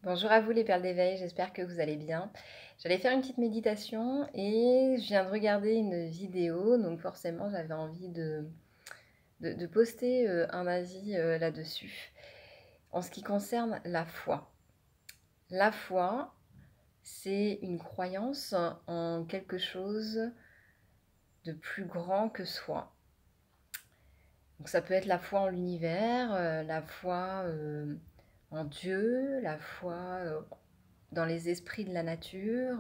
Bonjour à vous les perles d'éveil, j'espère que vous allez bien. J'allais faire une petite méditation et je viens de regarder une vidéo, donc forcément j'avais envie de poster un avis là-dessus. En ce qui concerne la foi. La foi, c'est une croyance en quelque chose de plus grand que soi. Donc ça peut être la foi en l'univers, la foi en Dieu, la foi dans les esprits de la nature,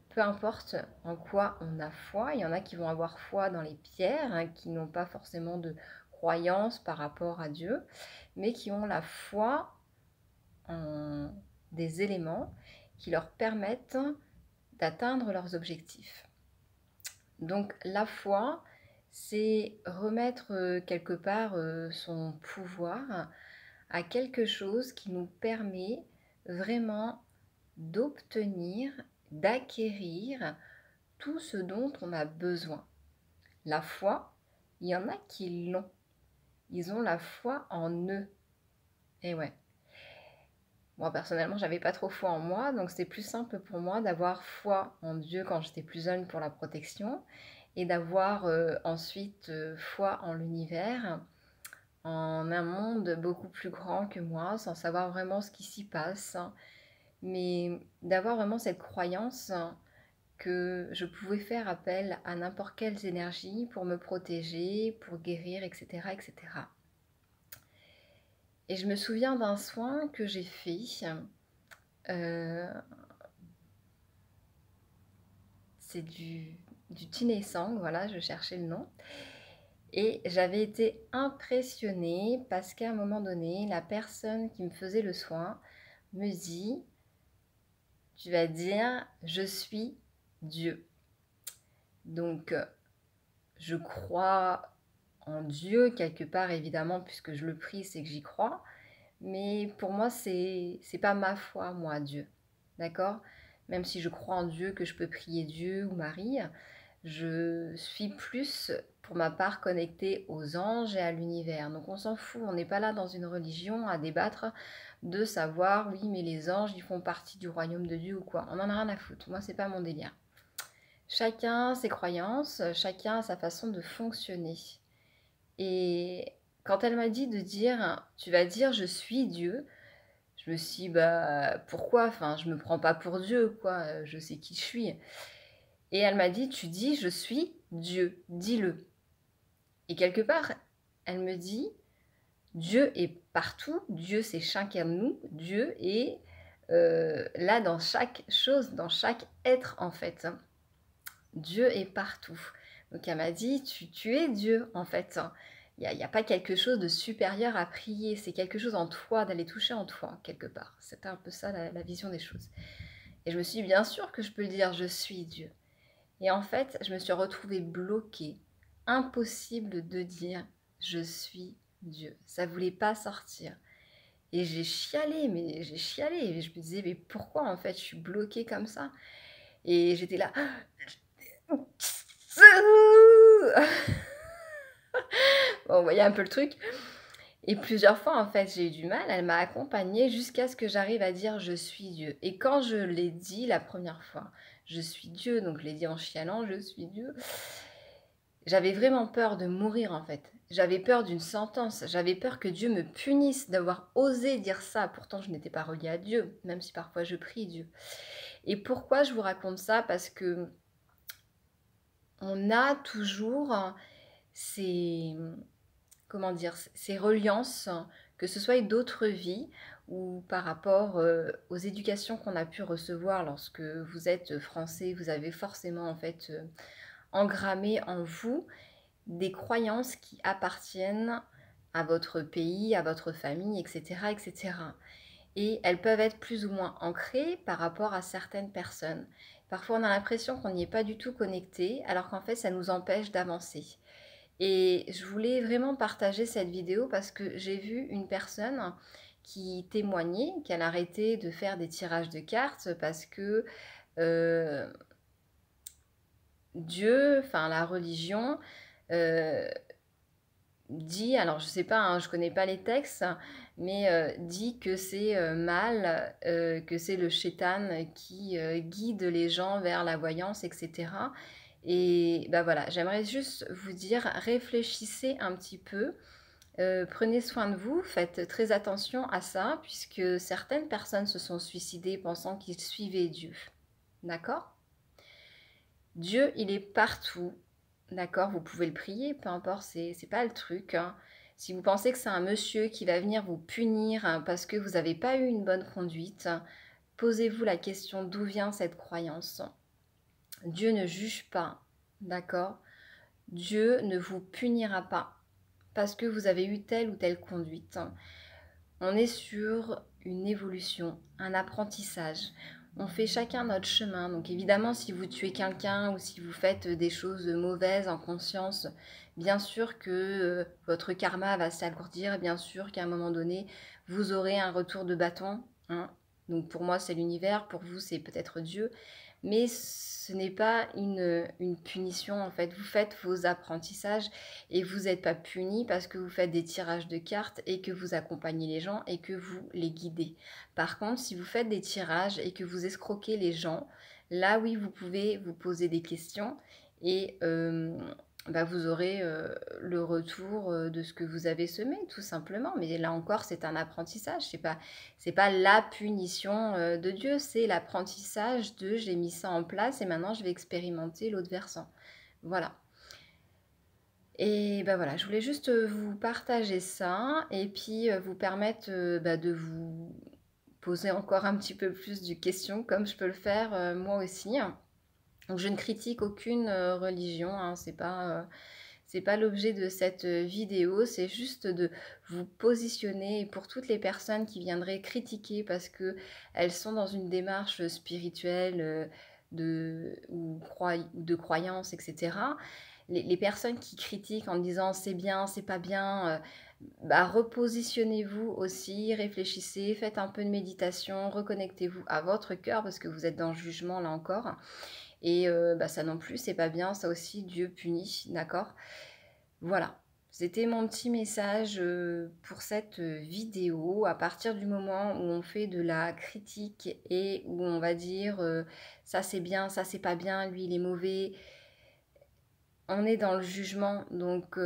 peu importe en quoi on a foi. Il y en a qui vont avoir foi dans les pierres, hein, qui n'ont pas forcément de croyance par rapport à Dieu, mais qui ont la foi en des éléments qui leur permettent d'atteindre leurs objectifs. Donc la foi, c'est remettre quelque part son pouvoir à quelque chose qui nous permet vraiment d'obtenir, d'acquérir tout ce dont on a besoin. La foi, il y en a qui l'ont. Ils ont la foi en eux. Et ouais. Moi, personnellement, j'avais pas trop foi en moi, donc c'était plus simple pour moi d'avoir foi en Dieu quand j'étais plus jeune pour la protection et d'avoir ensuite foi en l'univers, en un monde beaucoup plus grand que moi, sans savoir vraiment ce qui s'y passe, mais d'avoir vraiment cette croyance que je pouvais faire appel à n'importe quelle énergie pour me protéger, pour guérir, etc., etc. Et je me souviens d'un soin que j'ai fait. C'est du Tinesang, voilà, je cherchais le nom. Et j'avais été impressionnée parce qu'à un moment donné, la personne qui me faisait le soin me dit, tu vas dire, je suis Dieu. Donc, je crois en Dieu quelque part, évidemment, puisque je le prie, c'est que j'y crois. Mais pour moi, c'est pas ma foi, moi, Dieu. D'accord? Même si je crois en Dieu, que je peux prier Dieu ou Marie, je suis plus, pour ma part, connectée aux anges et à l'univers. Donc on s'en fout, on n'est pas là dans une religion à débattre de savoir, oui, mais les anges, ils font partie du royaume de Dieu ou quoi. On en a rien à foutre. Moi, c'est pas mon délire. Chacun ses croyances, chacun a sa façon de fonctionner. Et quand elle m'a dit de dire, tu vas dire je suis Dieu, je me suis dit, bah pourquoi? Enfin, je me prends pas pour Dieu, quoi, je sais qui je suis. Et elle m'a dit, tu dis je suis Dieu, dis-le. Et quelque part, elle me dit, Dieu est partout, Dieu c'est chacun de nous, Dieu est là dans chaque chose, dans chaque être en fait. Dieu est partout. Donc elle m'a dit, tu es Dieu en fait. Il n'y a pas quelque chose de supérieur à prier, c'est quelque chose en toi, d'aller toucher en toi quelque part. C'était un peu ça la vision des choses. Et je me suis dit, bien sûr que je peux le dire, je suis Dieu. Et en fait, je me suis retrouvée bloquée. Impossible de dire, je suis Dieu. Ça ne voulait pas sortir. Et j'ai chialé, mais j'ai chialé. Et je me disais, mais pourquoi en fait je suis bloquée comme ça? Et j'étais là. Bon, vous voyez un peu le truc. Et plusieurs fois, en fait, j'ai eu du mal. Elle m'a accompagnée jusqu'à ce que j'arrive à dire je suis Dieu. Et quand je l'ai dit la première fois, je suis Dieu, donc je l'ai dit en chialant, je suis Dieu, j'avais vraiment peur de mourir en fait. J'avais peur d'une sentence. J'avais peur que Dieu me punisse d'avoir osé dire ça. Pourtant, je n'étais pas reliée à Dieu, même si parfois je prie Dieu. Et pourquoi je vous raconte ça? Parce que on a toujours ces, comment dire, ces reliances, que ce soit d'autres vies ou par rapport aux éducations qu'on a pu recevoir lorsque vous êtes français, vous avez forcément en fait engrammé en vous des croyances qui appartiennent à votre pays, à votre famille, etc., etc. Et elles peuvent être plus ou moins ancrées par rapport à certaines personnes. Parfois, on a l'impression qu'on n'y est pas du tout connecté, alors qu'en fait, ça nous empêche d'avancer. Et je voulais vraiment partager cette vidéo parce que j'ai vu une personne qui témoignait qu'elle arrêtait de faire des tirages de cartes parce que euh, Dieu, enfin la religion, euh, dit, alors je sais pas, hein, je connais pas les textes, mais dit que c'est mal, que c'est le shaitan qui guide les gens vers la voyance, etc. Et bah voilà, j'aimerais juste vous dire, réfléchissez un petit peu, prenez soin de vous, faites très attention à ça, puisque certaines personnes se sont suicidées pensant qu'ils suivaient Dieu. D'accord? Dieu, il est partout. D'accord? Vous pouvez le prier, peu importe, c'est pas le truc, hein. Si vous pensez que c'est un monsieur qui va venir vous punir hein, parce que vous n'avez pas eu une bonne conduite, posez-vous la question d'où vient cette croyance. Dieu ne juge pas, d'accord? Dieu ne vous punira pas parce que vous avez eu telle ou telle conduite. On est sur une évolution, un apprentissage. On fait chacun notre chemin. Donc évidemment, si vous tuez quelqu'un ou si vous faites des choses mauvaises en conscience, bien sûr que votre karma va s'alourdir. Bien sûr qu'à un moment donné, vous aurez un retour de bâton, hein. Donc pour moi, c'est l'univers. Pour vous, c'est peut-être Dieu. Mais ce n'est pas une punition en fait. Vous faites vos apprentissages et vous n'êtes pas puni parce que vous faites des tirages de cartes et que vous accompagnez les gens et que vous les guidez. Par contre, si vous faites des tirages et que vous escroquez les gens, là oui, vous pouvez vous poser des questions et bah, vous aurez le retour de ce que vous avez semé, tout simplement. Mais là encore, c'est un apprentissage. C'est pas la punition de Dieu, c'est l'apprentissage de j'ai mis ça en place et maintenant je vais expérimenter l'autre versant. Voilà. Et ben voilà, je voulais juste vous partager ça et puis vous permettre bah, de vous poser encore un petit peu plus de questions comme je peux le faire moi aussi. Donc je ne critique aucune religion, hein, c'est pas l'objet de cette vidéo, c'est juste de vous positionner et pour toutes les personnes qui viendraient critiquer parce que elles sont dans une démarche spirituelle ou de croyance, etc. Les personnes qui critiquent en disant c'est bien, c'est pas bien, bah, repositionnez-vous aussi, réfléchissez, faites un peu de méditation, reconnectez-vous à votre cœur parce que vous êtes dans le jugement là encore. Et bah, ça non plus, c'est pas bien, ça aussi Dieu punit, d'accord? Voilà, c'était mon petit message pour cette vidéo. À partir du moment où on fait de la critique et où on va dire ça c'est bien, ça c'est pas bien, lui il est mauvais, on est dans le jugement. Donc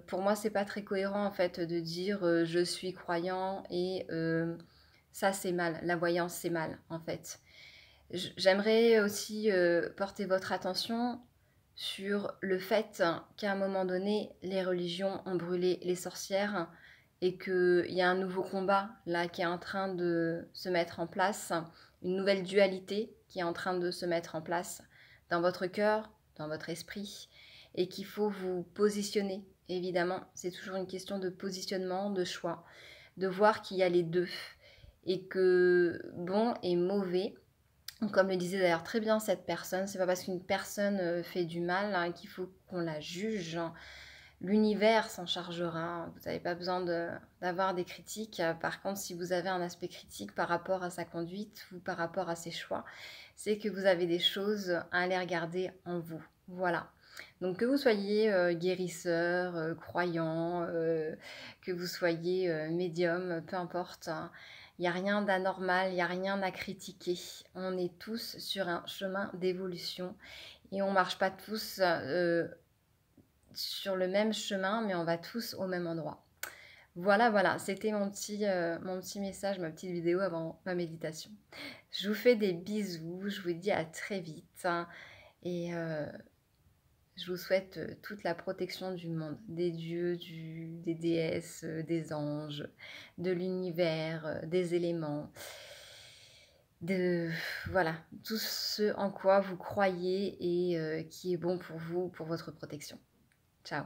pour moi c'est pas très cohérent en fait de dire je suis croyant et ça c'est mal, la voyance c'est mal en fait. J'aimerais aussi porter votre attention sur le fait qu'à un moment donné, les religions ont brûlé les sorcières et qu'il y a un nouveau combat là qui est en train de se mettre en place, une nouvelle dualité qui est en train de se mettre en place dans votre cœur, dans votre esprit, et qu'il faut vous positionner. Évidemment, c'est toujours une question de positionnement, de choix, de voir qu'il y a les deux et que bon et mauvais, comme le disait d'ailleurs très bien cette personne, c'est pas parce qu'une personne fait du mal hein, qu'il faut qu'on la juge. L'univers s'en chargera. Vous n'avez pas besoin d'avoir des critiques. Par contre, si vous avez un aspect critique par rapport à sa conduite ou par rapport à ses choix, c'est que vous avez des choses à aller regarder en vous. Voilà. Donc que vous soyez guérisseur, croyant, que vous soyez médium, peu importe, hein, il n'y a rien d'anormal, il n'y a rien à critiquer. On est tous sur un chemin d'évolution et on ne marche pas tous sur le même chemin, mais on va tous au même endroit. Voilà, voilà, c'était mon petit message, ma petite vidéo avant ma méditation. Je vous fais des bisous, je vous dis à très vite hein, et je vous souhaite toute la protection du monde, des dieux, des déesses, des anges, de l'univers, des éléments, de voilà, tout ce en quoi vous croyez et qui est bon pour vous, pour votre protection. Ciao.